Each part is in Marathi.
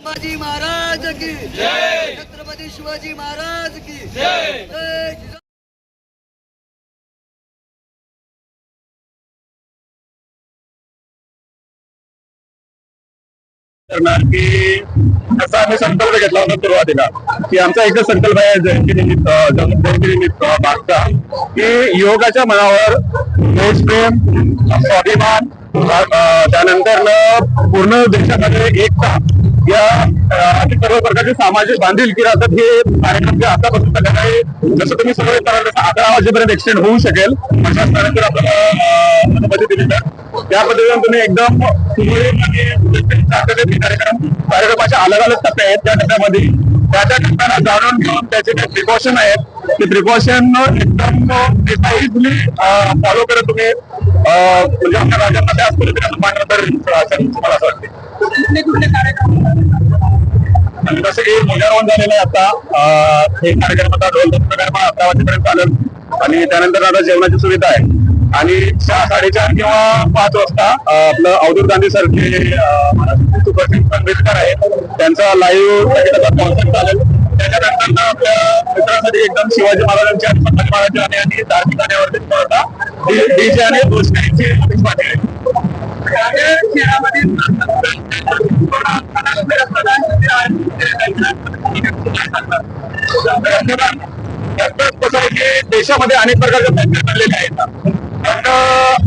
शिवाजी महाराज की जय, छत्रपती शिवाजी महाराज की जय, जय। की असा आम्ही संकल्प घेतला होता सुरुवातीला की आमचा एकच संकल्प आहे जयंतीनिमित्त जयंतीनिमित्त मागचा की योगाच्या मनावर देशप्रेम स्वाभिमान त्यानंतर पूर्ण देशामध्ये एकता या सर्व प्रकारचे सामाजिक बांधिलकी राहतात हे कार्यक्रम जे आतापासून सकाळी जसं तुम्ही सगळे कराल तसं 11 वाजेपर्यंत एक्सटेंड होऊ शकेल अशा स्तरावर आपल्याला अनुमती दिली तर त्या पद्धतीने तुम्ही एकदम कार्यक्रमाचे अलग अलग टप्पे आहेत त्या टप्प्यामध्ये त्या टप्प्याला जाणून घेऊन त्याचे काही प्रिकॉशन आहेत ते प्रिकॉशन एकदम प्रिसाइजली फॉलो करत तुम्ही म्हणजे आपल्या राज्यांना त्याच पद्धतीने मांडलं तर मला असं वाटते. आणि जसं की ध्वजारोहण झालेलं आहे आता हे कार्यक्रम आता ढोल कार्यक्रम 11 वाजेपर्यंत चालेल आणि त्यानंतर आता जेवणाची सुविधा आहे आणि 4-4:30 किंवा 5 वाजता आपलं अवधूत गांधी सारखे सुप्रसिद्ध संगीतकार आहेत त्यांचा लाईव्ह कॉन्सर्ट चालेल. त्याच्यानंतर आपल्या मित्रांसाठी एकदम शिवाजी महाराजांच्या आणि संभाजी महाराजांच्या आणि धार्मिक गाण्यावरती डीजे आणि रोषणाईची पाठी आहे. कसं आहे की देशामध्ये अनेक प्रकारचे फॅक्टरी बनलेले आहेत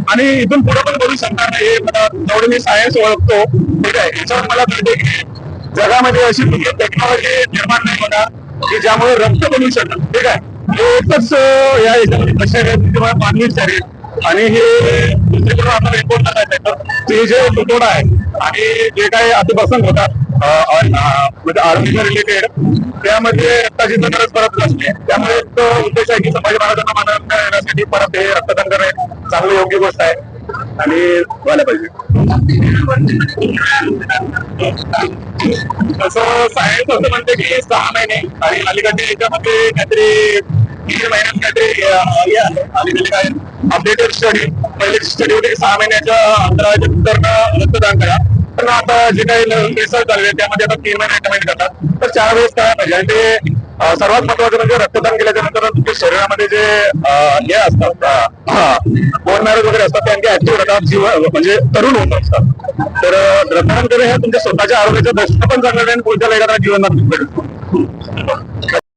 आणि इथून पुढे पण बोलू शकणार नाही. जेवढे मी सायन्स ओळखतो ठीक आहे याच्यावर मला कळते की जगामध्ये अशी टेक्नॉलॉजी निर्माण नाही होणार की ज्यामुळे रक्त बनवू शकतात ठीक आहे. एकच या याच्यामध्ये मानवी शरीर आणि हे दुसरीकडून आपल्याला रिपोर्ट टाकायचं तर ते जे तुटवडा आहे आणि जे काही अतिप्रसंग होतात म्हणजे आर्मीच्या रिलेटेड त्यामध्ये रक्ताची गरज परत नसते. त्यामुळे तो उद्देश आहे की संभाजी महाराजांना मानवता येण्यासाठी परत हे रक्तदान करणे चांगली योग्य गोष्ट आहे आणि व्हायला पाहिजे. तसं सायन्स असं म्हणते की 6 महिने आणि अलीकडे याच्यामध्ये काहीतरी 3 महिन्यात काहीतरी अलीकडे काय अपडेटेड स्टडी पहिले स्टडी होती 6 महिन्याच्या अंतराळाच्या नंतर रक्तदान करा पण आता जे काही रिसर्च झाले त्यामध्ये आता 3 महिने रेकमेंड करतात तर 4 वेळेस करायला पाहिजे. आणि ते सर्वात महत्वाचं म्हणजे रक्तदान केल्याच्या नंतर तुमच्या शरीरामध्ये जे हे असतात बोन मॅरो वगैरे असतात त्यांचे ऍक्टिव्ह राहतात जीव म्हणजे तरुण होत असतात. तर रक्तदान करणं हे तुमच्या स्वतःच्या आरोग्याच्या दृष्टीने पण चांगलं आणि पुढच्या लेखाला जीवनात